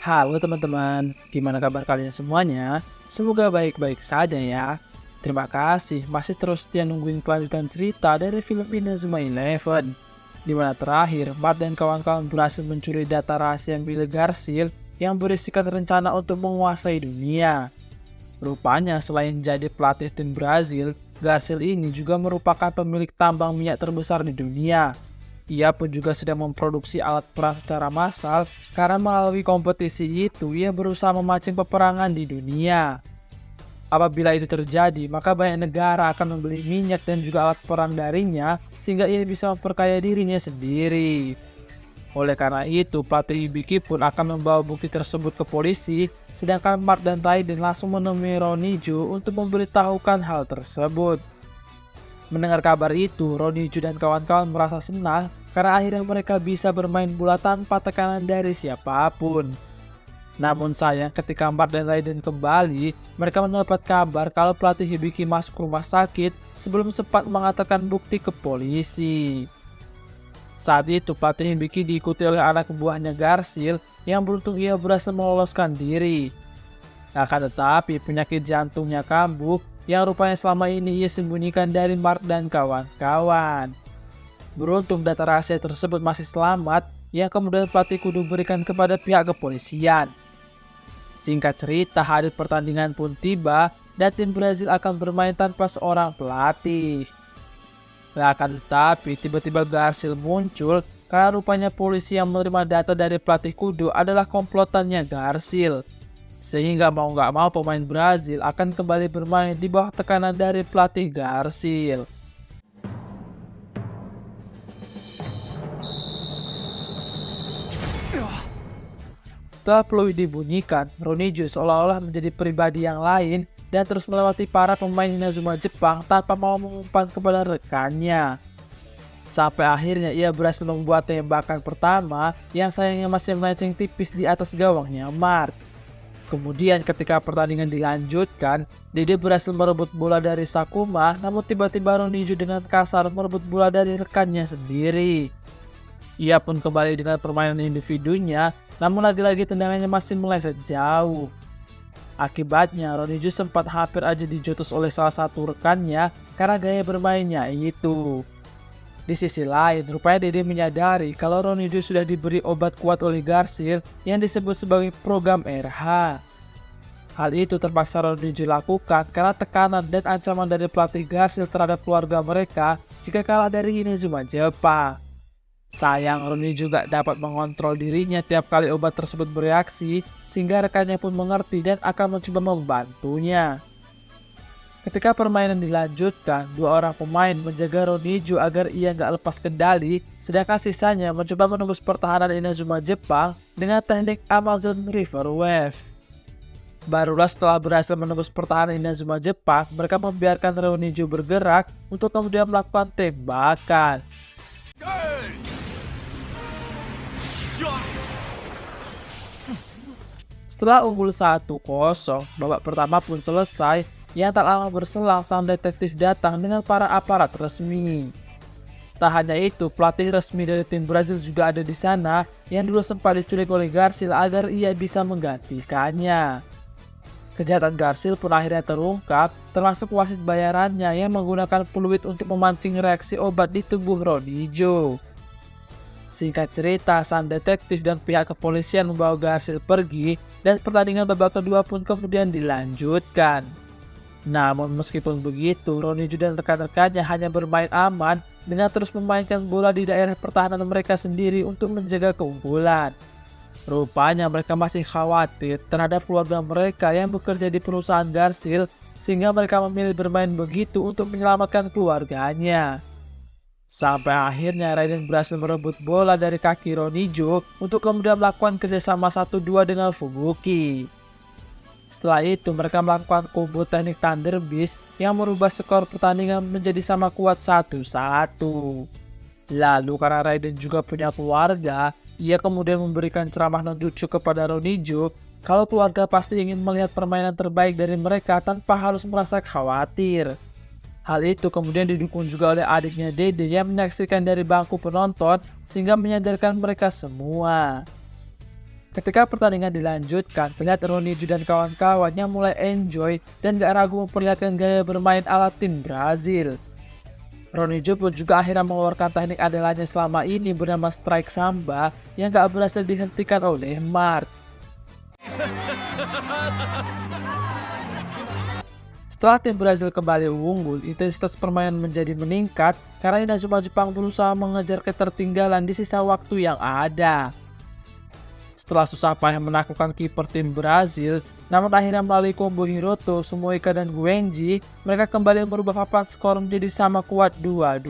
Halo teman-teman, gimana kabar kalian semuanya? Semoga baik-baik saja ya. Terima kasih masih terus setia nungguin kelanjutan cerita dari film Inazuma Eleven, di mana terakhir Mart dan kawan-kawan berhasil mencuri data rahasia milik Garfield yang berisikan rencana untuk menguasai dunia. Rupanya selain jadi pelatih tim Brazil, Garfield ini juga merupakan pemilik tambang minyak terbesar di dunia. Ia pun juga sedang memproduksi alat perang secara massal karena melalui kompetisi itu ia berusaha memancing peperangan di dunia. Apabila itu terjadi, maka banyak negara akan membeli minyak dan juga alat perang darinya sehingga ia bisa memperkaya dirinya sendiri. Oleh karena itu, pelatih Hibiki pun akan membawa bukti tersebut ke polisi, sedangkan Mart dan Raiden langsung menemui Roniju untuk memberitahukan hal tersebut. Mendengar kabar itu, Roniju dan kawan-kawan merasa senang karena akhirnya mereka bisa bermain bola tanpa tekanan dari siapapun. Namun sayang ketika Mart dan Raiden kembali, mereka mendapat kabar kalau pelatih Hibiki masuk rumah sakit sebelum sempat mengatakan bukti ke polisi. Saat itu pelatih Hibiki diikuti oleh anak buahnya Garfield yang beruntung ia berhasil meloloskan diri. Akan tetapi penyakit jantungnya kambuh yang rupanya selama ini ia sembunyikan dari Mart dan kawan-kawan. Beruntung data rahasia tersebut masih selamat yang kemudian pelatih kudu berikan kepada pihak kepolisian. Singkat cerita, hari pertandingan pun tiba dan tim Brazil akan bermain tanpa seorang pelatih. Akan tetapi tiba-tiba Garfield muncul karena rupanya polisi yang menerima data dari pelatih kudu adalah komplotannya Garfield. Sehingga mau nggak mau pemain Brazil akan kembali bermain di bawah tekanan dari pelatih Garfield. Setelah peluit dibunyikan, Roniju seolah-olah menjadi pribadi yang lain dan terus melewati para pemain Inazuma Jepang tanpa mau mengumpan kepada rekannya. Sampai akhirnya ia berhasil membuat tembakan pertama yang sayangnya masih melenceng tipis di atas gawangnya Mart. Kemudian ketika pertandingan dilanjutkan, Dede berhasil merebut bola dari Sakuma, namun tiba-tiba Roniju dengan kasar merebut bola dari rekannya sendiri. Ia pun kembali dengan permainan individunya, namun lagi-lagi tendangannya masih meleset jauh. Akibatnya Roniju sempat hampir aja dijotos oleh salah satu rekannya karena gaya bermainnya itu. Di sisi lain, rupanya Dede menyadari kalau Roniju sudah diberi obat kuat oleh Garfield yang disebut sebagai program RH. Hal itu terpaksa Roniju lakukan karena tekanan dan ancaman dari pelatih Garfield terhadap keluarga mereka jika kalah dari Inazuma Jepang. Sayang, Roniju juga dapat mengontrol dirinya tiap kali obat tersebut bereaksi, sehingga rekannya pun mengerti dan akan mencoba membantunya. Ketika permainan dilanjutkan, dua orang pemain menjaga Roniju agar ia nggak lepas kendali, sedangkan sisanya mencoba menembus pertahanan Inazuma Jepang dengan teknik Amazon River Wave. Barulah setelah berhasil menembus pertahanan Inazuma Jepang, mereka membiarkan Roniju bergerak untuk kemudian melakukan tembakan. Setelah unggul 1-0, babak pertama pun selesai. Yang tak lama berselang sang detektif datang dengan para aparat resmi. Tak hanya itu, pelatih resmi dari tim Brazil juga ada di sana yang dulu sempat diculik oleh Garfield agar ia bisa menggantikannya. Kejahatan Garfield pun akhirnya terungkap, termasuk wasit bayarannya yang menggunakan peluit untuk memancing reaksi obat di tubuh Roniju. Singkat cerita, sang detektif dan pihak kepolisian membawa Garfield pergi dan pertandingan babak kedua pun kemudian dilanjutkan. Namun meskipun begitu, Roniju dan rekan-rekannya hanya bermain aman dengan terus memainkan bola di daerah pertahanan mereka sendiri untuk menjaga keunggulan. Rupanya mereka masih khawatir terhadap keluarga mereka yang bekerja di perusahaan Garfield, sehingga mereka memilih bermain begitu untuk menyelamatkan keluarganya. Sampai akhirnya Raiden berhasil merebut bola dari kaki Roniju untuk kemudian melakukan kerjasama 1-2 dengan Fubuki. Setelah itu mereka melakukan combo teknik Thunder Beast yang merubah skor pertandingan menjadi sama kuat 1-1. Lalu karena Raiden juga punya keluarga, ia kemudian memberikan ceramah nonjutsu kepada Roniju kalau keluarga pasti ingin melihat permainan terbaik dari mereka tanpa harus merasa khawatir. Hal itu kemudian didukung juga oleh adiknya Dede yang menyaksikan dari bangku penonton sehingga menyadarkan mereka semua. Ketika pertandingan dilanjutkan, terlihat Ronaldo dan kawan-kawannya mulai enjoy dan gak ragu memperlihatkan gaya bermain ala tim Brazil. Ronaldo pun juga akhirnya mengeluarkan teknik andalannya selama ini bernama strike samba yang gak berhasil dihentikan oleh Mart. Setelah tim Brazil kembali unggul, intensitas permainan menjadi meningkat karena Inazuma Jepang berusaha mengejar ketertinggalan di sisa waktu yang ada. Setelah susah payah menaklukkan kiper tim Brazil, namun akhirnya melalui combo Hiroto, Sumoika, dan Guenji, mereka kembali merubah papan skor menjadi sama kuat 2-2.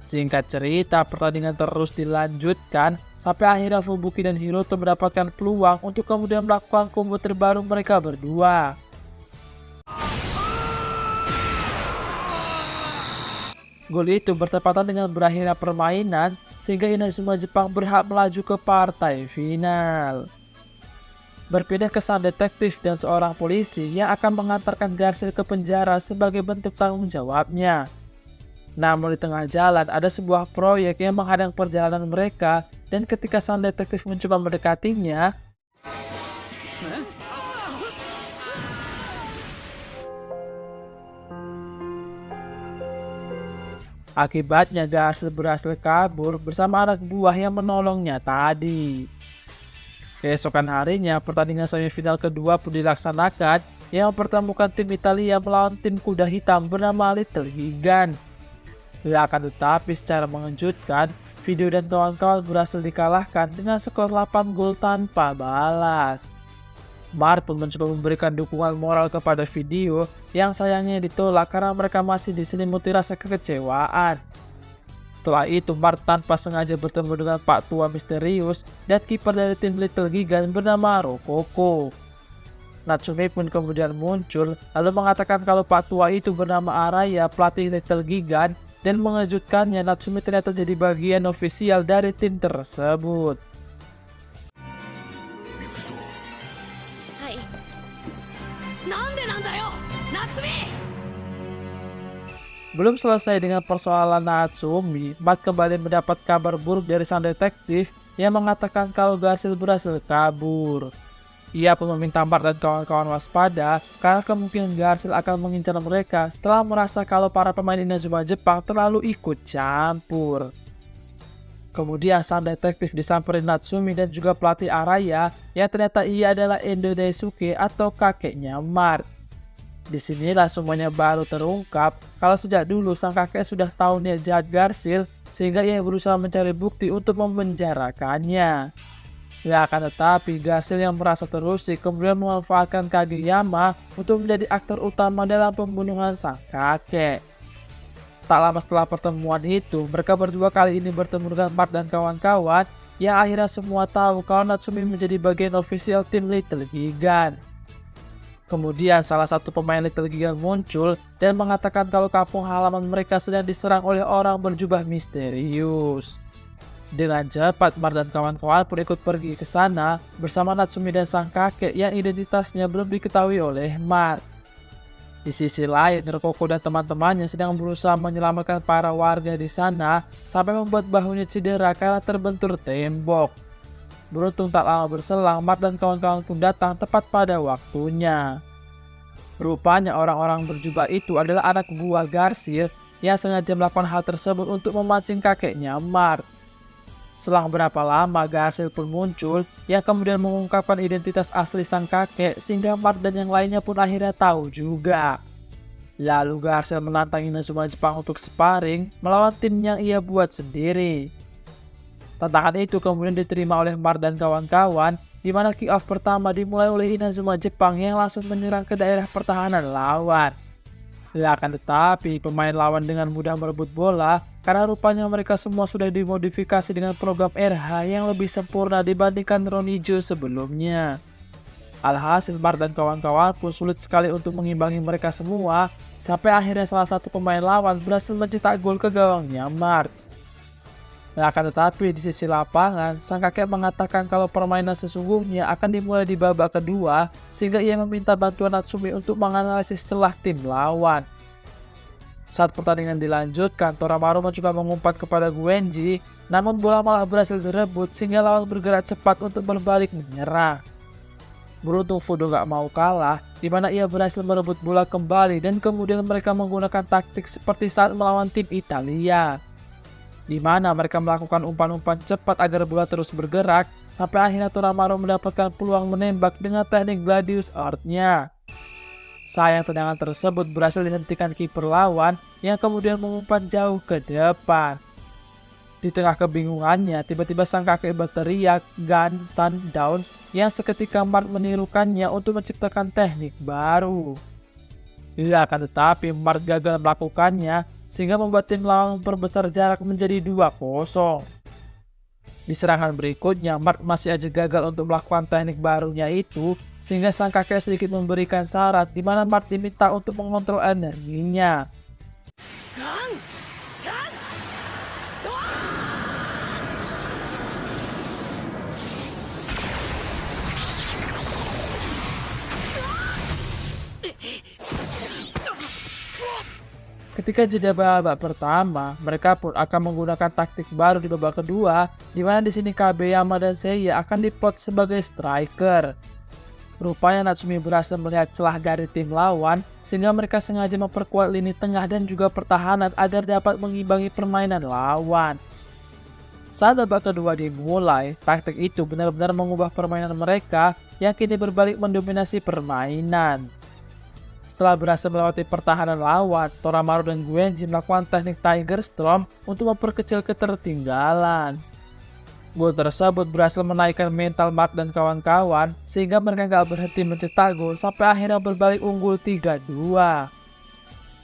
Singkat cerita, pertandingan terus dilanjutkan sampai akhirnya Fubuki dan Hiroto mendapatkan peluang untuk kemudian melakukan combo terbaru mereka berdua. Gol itu bertepatan dengan berakhirnya permainan sehingga Inazuma Jepang berhak melaju ke partai final. Berpindah ke sang detektif dan seorang polisi yang akan mengantarkan Garcelle ke penjara sebagai bentuk tanggung jawabnya. Namun di tengah jalan ada sebuah proyek yang menghadang perjalanan mereka dan ketika sang detektif mencoba mendekatinya, akibatnya Garcelle berhasil kabur bersama anak buah yang menolongnya tadi. Keesokan harinya, pertandingan semifinal kedua pun dilaksanakan yang mempertemukan tim Italia melawan tim kuda hitam bernama Little Gigan. Akan tetapi secara mengejutkan, Video dan kawan-kawan berhasil dikalahkan dengan skor 8 gol tanpa balas. Mart pun mencoba memberikan dukungan moral kepada Video yang sayangnya ditolak karena mereka masih diselimuti rasa kekecewaan. Setelah itu, Mart tanpa sengaja bertemu dengan Pak Tua misterius dan kiper dari tim Little Gigan bernama Rokoko. Natsume pun kemudian muncul lalu mengatakan kalau Pak Tua itu bernama Araya, pelatih Little Gigan, dan mengejutkannya Natsume ternyata jadi bagian ofisial dari tim tersebut. Belum selesai dengan persoalan Natsumi, Mart kembali mendapat kabar buruk dari sang detektif yang mengatakan kalau Garcelle berhasil kabur. Ia pun meminta Mart dan kawan-kawan waspada karena kemungkinan Garcelle akan mengincar mereka setelah merasa kalau para pemain Inazuma Jepang terlalu ikut campur. Kemudian sang detektif disamperin Natsumi dan juga pelatih Araya yang ternyata ia adalah Endo Daisuke atau kakeknya Mart. Disinilah semuanya baru terungkap kalau sejak dulu sang kakek sudah tahu niat jahat Garcelle sehingga ia berusaha mencari bukti untuk memenjarakannya. Ya akan tetapi Garcelle yang merasa terusik kemudian memanfaatkan Kageyama untuk menjadi aktor utama dalam pembunuhan sang kakek. Tak lama setelah pertemuan itu, mereka berdua kali ini bertemu dengan Mart dan kawan-kawan yang akhirnya semua tahu kalau Natsumi menjadi bagian ofisial tim Little Gigan. Kemudian salah satu pemain Little Gigan muncul dan mengatakan kalau kampung halaman mereka sedang diserang oleh orang berjubah misterius. Dengan cepat Mart dan kawan-kawan pun ikut pergi ke sana bersama Natsumi dan sang kakek yang identitasnya belum diketahui oleh Mart. Di sisi lain, Rokoko dan teman-temannya sedang berusaha menyelamatkan para warga di sana sampai membuat bahunya cedera karena terbentur tembok. Beruntung tak lama berselang, Mart dan kawan-kawan pun datang tepat pada waktunya. Rupanya orang-orang berjubah itu adalah anak buah Garcelle yang sengaja melakukan hal tersebut untuk memancing kakeknya Mart. Selang berapa lama Garcelle pun muncul yang kemudian mengungkapkan identitas asli sang kakek sehingga Mart dan yang lainnya pun akhirnya tahu juga. Lalu Garcelle menantang Inazuma Jepang untuk sparring melawan tim yang ia buat sendiri. Tantangan itu kemudian diterima oleh Mart dan kawan-kawan, di mana kick-off pertama dimulai oleh Inazuma Jepang yang langsung menyerang ke daerah pertahanan lawan. Akan tetapi pemain lawan dengan mudah merebut bola karena rupanya mereka semua sudah dimodifikasi dengan program RH yang lebih sempurna dibandingkan Ronaldo sebelumnya. Alhasil Mart dan kawan-kawan pun sulit sekali untuk mengimbangi mereka semua sampai akhirnya salah satu pemain lawan berhasil mencetak gol ke gawangnya Mart. Akan tetapi di sisi lapangan, sang kakek mengatakan kalau permainan sesungguhnya akan dimulai di babak kedua sehingga ia meminta bantuan Natsumi untuk menganalisis celah tim lawan. Saat pertandingan dilanjutkan, Toramaru mencoba mengumpat kepada Guenji, namun bola malah berhasil direbut sehingga lawan bergerak cepat untuk berbalik menyerang. Beruntung Fudo gak mau kalah, di mana ia berhasil merebut bola kembali dan kemudian mereka menggunakan taktik seperti saat melawan tim Italia, di mana mereka melakukan umpan-umpan cepat agar bola terus bergerak, sampai akhirnya Toramaru mendapatkan peluang menembak dengan teknik Gladius Earth-nya. Sayang tendangan tersebut berhasil dihentikan kiper lawan yang kemudian mengumpat jauh ke depan. Di tengah kebingungannya, tiba-tiba sang kakek berteriak "Gun Sundown" yang seketika Mark menirukannya untuk menciptakan teknik baru. Ya, akan tetapi Mark gagal melakukannya sehingga membuat tim lawan memperbesar jarak menjadi 2-0. Di serangan berikutnya, Mark masih aja gagal untuk melakukan teknik barunya itu, sehingga sang kakek sedikit memberikan syarat di mana Mark diminta untuk mengontrol energinya. Ketika jeda babak pertama, mereka pun akan menggunakan taktik baru di babak kedua, di mana di sini Kabeyama dan Seiya akan dipot sebagai striker. Rupanya Natsumi berhasil melihat celah dari tim lawan, sehingga mereka sengaja memperkuat lini tengah dan juga pertahanan agar dapat mengimbangi permainan lawan. Saat babak kedua dimulai, taktik itu benar-benar mengubah permainan mereka yang kini berbalik mendominasi permainan. Setelah berhasil melewati pertahanan lawan, Toramaru dan Guenji melakukan teknik Tiger Storm untuk memperkecil ketertinggalan. Gol tersebut berhasil menaikkan mental Mark dan kawan-kawan sehingga mereka gak berhenti mencetak gol sampai akhirnya berbalik unggul 3-2.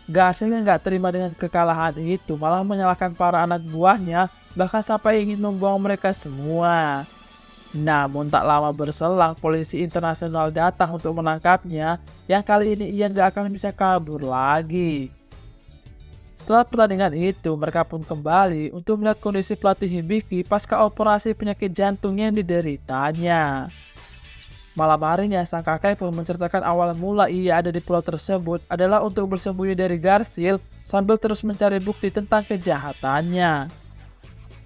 Garcia yang gak terima dengan kekalahan itu malah menyalahkan para anak buahnya, bahkan sampai ingin membuang mereka semua. Namun tak lama berselang, polisi internasional datang untuk menangkapnya, yang kali ini ia gak akan bisa kabur lagi. Setelah pertandingan itu, mereka pun kembali untuk melihat kondisi pelatih Hibiki pasca operasi penyakit jantung yang dideritanya. Malam harinya, sang kakek pun menceritakan awal mula ia ada di pulau tersebut adalah untuk bersembunyi dari Garcia sambil terus mencari bukti tentang kejahatannya.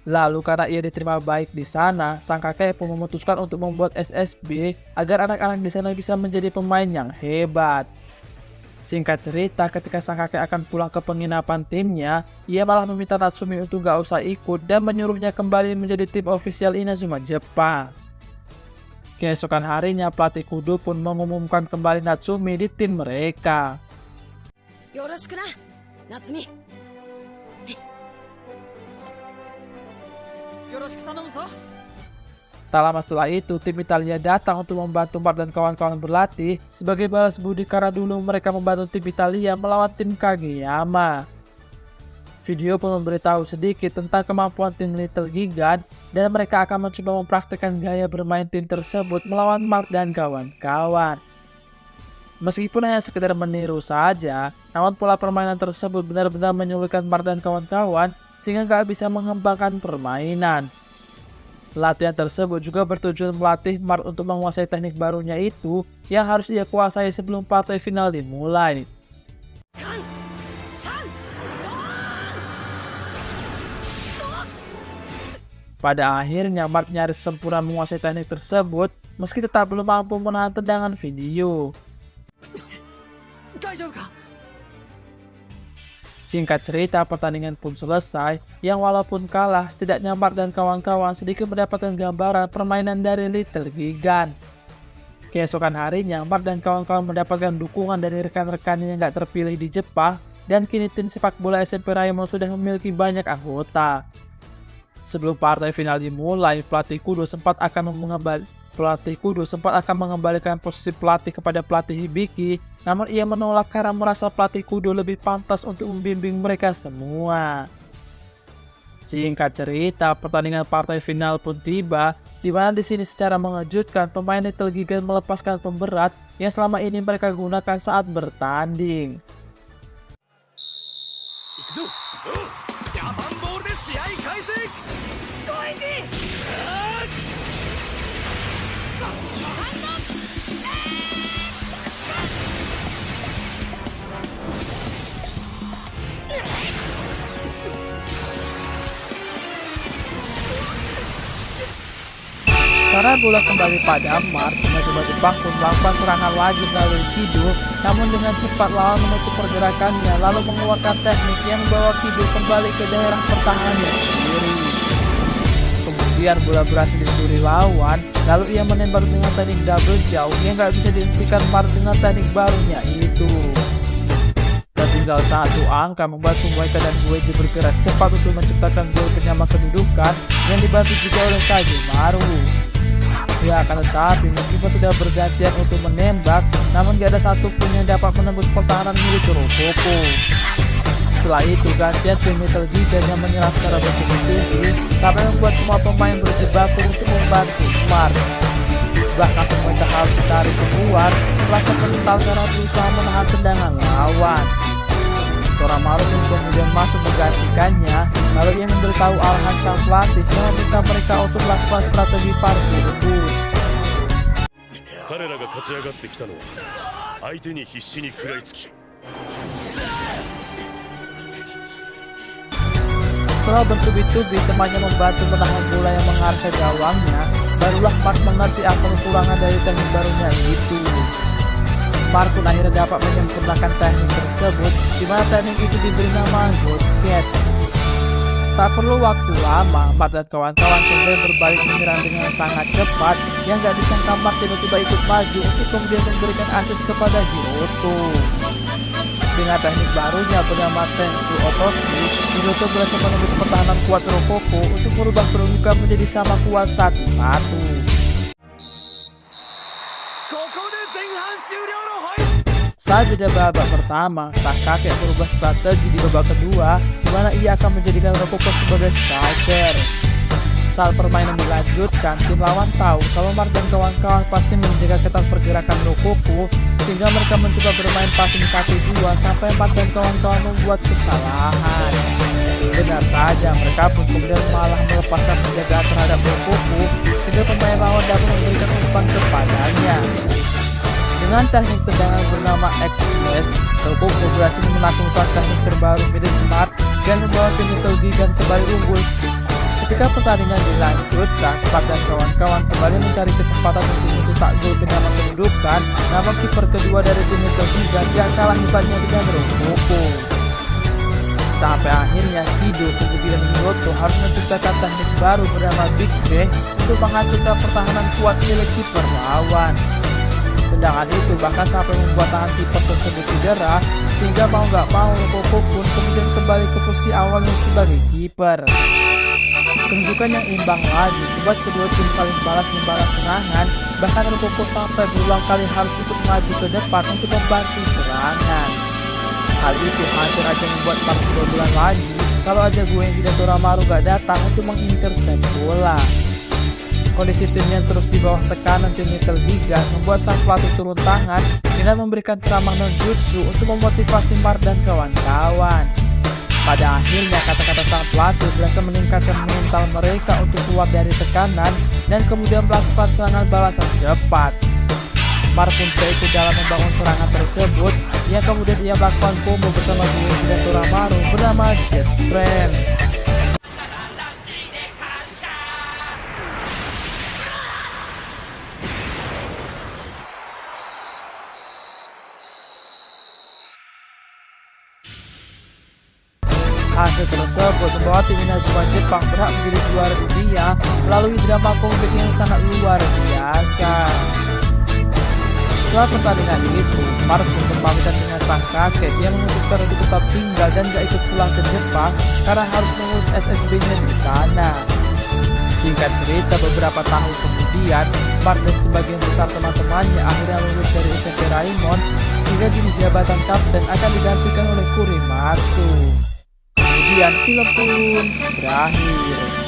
Lalu karena ia diterima baik di sana, sang kakek pun memutuskan untuk membuat SSB agar anak-anak di sana bisa menjadi pemain yang hebat. Singkat cerita, ketika sang kakek akan pulang ke penginapan timnya, ia malah meminta Natsumi untuk gak usah ikut dan menyuruhnya kembali menjadi tim ofisial Inazuma Jepang. Keesokan harinya, pelatih kudo pun mengumumkan kembali Natsumi di tim mereka. Yoroshiku na, Natsumi. Tak lama setelah itu, tim Italia datang untuk membantu Mark dan kawan-kawan berlatih sebagai balas budi karena dulu mereka membantu tim Italia melawan tim Kageyama. Video pun memberitahu sedikit tentang kemampuan tim Little Gigan dan mereka akan mencoba mempraktikkan gaya bermain tim tersebut melawan Mark dan kawan-kawan. Meskipun hanya sekedar meniru saja, namun pola permainan tersebut benar-benar menyulitkan Mark dan kawan-kawan sehingga gak bisa mengembangkan permainan. Latihan tersebut juga bertujuan melatih Mark untuk menguasai teknik barunya itu yang harus ia kuasai sebelum partai final dimulai. Pada akhirnya Mark nyaris sempurna menguasai teknik tersebut meski tetap belum mampu menahan tendangan video. Singkat cerita, pertandingan pun selesai, yang walaupun kalah, setidaknya Mark dan kawan-kawan sedikit mendapatkan gambaran permainan dari Little Gigan. Keesokan harinya, Mark dan kawan-kawan mendapatkan dukungan dari rekan-rekannya yang gak terpilih di Jepang, dan kini tim sepak bola SMP Raimon sudah memiliki banyak anggota. Sebelum partai final dimulai, pelatih kudo sempat akan mengembalikan posisi pelatih kepada pelatih Hibiki, namun ia menolak karena merasa pelatih kudo lebih pantas untuk membimbing mereka semua. Singkat cerita, pertandingan partai final pun tiba, di mana di sini secara mengejutkan pemain Little Gigan melepaskan pemberat yang selama ini mereka gunakan saat bertanding. Sementara bola kembali pada Mark, coba Jepang pun melakukan serangan lagi melalui Kido, namun dengan cepat lawan menutup pergerakannya lalu mengeluarkan teknik yang membawa Kido kembali ke daerah pertahanannya sendiri. Kemudian bola berhasil dicuri lawan, lalu ia menembak dengan teknik double jauh yang gak bisa dihentikan Mark dengan teknik barunya itu. Dan tinggal satu angka membuat Momoika dan Goeji bergerak cepat untuk menciptakan gol penyama kedudukan yang dibantu juga oleh Kagemaru. Ya, akan tetapi meskipun sudah bergantian untuk menembak, namun gak ada satupun yang dapat menembus pertahanan milik Rococo. Setelah itu gantian tim Metal Giga yang menyerang secara bertubi-tubi sampai membuat semua pemain berjibaku untuk membantu Mark. Bahkan mereka harus ditarik keluar setelah terpental karena berusaha menahan tendangan lawan. Toramaru pun kemudian masuk menggantikannya, lalu ia memberitahu arahan sang pelatih yang meminta mereka untuk melakukan strategi parkir rebus. Setelah bertubi-tubi temannya membantu menahan bola yang mengarah ke gawangnya, barulah Mark mengerti apa kekurangan dari teknik barunya itu. Mark pun akhirnya dapat menyempurnakan teknik tersebut, di mana teknik itu diberi nama God Catch. Tak perlu waktu lama, Mark dan kawan-kawan kemudian berbalik menyerang dengan sangat cepat, yang gak disangka Mark tiba-tiba ikut maju untuk kemudian memberikan assist kepada Hiroto. Dengan teknik barunya bernama Tensu Otoshi, Hiroto berhasil menembus pertahanan kuat Rococo untuk merubah kedudukan menjadi sama kuat 1-1. Saat jeda babak pertama, sang kakek merubah strategi di babak kedua, di mana ia akan menjadikan Rococo sebagai striker. Saat permainan dilanjutkan, tim lawan tahu kalau Mark dan kawan-kawan pasti menjaga ketat pergerakan Rococo, sehingga mereka mencoba bermain passing 1-2 sampai Mark dan kawan-kawan membuat kesalahan. Benar saja, mereka pun kemudian malah melepaskan penjagaan terhadap Rococo, sehingga pemain lawan dapat memberikan umpan kepadanya. Dengan teknik tendangan bernama X-Slash, Rococo berhasil melakukan teknik terbaru milik Mark dan membawa tim Metal Giga kembali unggul. Ketika pertandingan dilanjutkan, Mark dan kawan-kawan kembali mencari kesempatan untuk mencetak gol penyama kedudukan, namun kiper kedua dari tim Metal Giga gak kalah hebatnya dengan Rococo. Sampai akhirnya Kido kemudian Hiroto harus menciptakan teknik baru bernama Big Bang untuk menghancurkan pertahanan kuat milik kiper lawan. Tendangan itu bahkan sampai membuat tangan kiper tersebut cedera, sehingga mau gak mau Rococo pun kemudian kembali ke posisi awalnya sebagai kiper. Kedudukan yang imbang lagi membuat kedua tim saling balas serangan, bahkan Rococo sampai berulang kali harus ikut maju ke depan untuk membantu serangan. Hal itu hampir aja membuat Mark kebobolan lagi kalau aja Goenji dan Toramaru gak datang untuk mengintercept bola. Kondisi tim yang terus di bawah tekanan tim Metal Giga membuat sang pelatih turun tangan dengan memberikan ceramah non-jutsu untuk memotivasi Mark dan kawan-kawan. Pada akhirnya kata-kata sang pelatih berhasil meningkatkan mental mereka untuk keluar dari tekanan dan kemudian melakukan serangan balasan cepat. Mark pun ikut dalam membangun serangan tersebut, yang kemudian ia melakukan combo bersama Goenji dan Toramaru bernama Jet Strength. Hasil tersebut membawa tim Inazuma Jepang berhak menjadi juara dunia melalui drama konflik yang sangat luar biasa. Setelah pertandingan itu, Mark pun berpamitan dengan sang kakek yang memutuskan untuk tetap tinggal dan gak ikut pulang ke Jepang karena harus mengurus SSB-nya di sana. Singkat cerita, beberapa tahun kemudian, Mark dan sebagian besar teman-temannya akhirnya lulus dari SMP Raimon, sehingga di jabatan kapten akan digantikan oleh Kurimatsu. Kemudian film pun berakhir.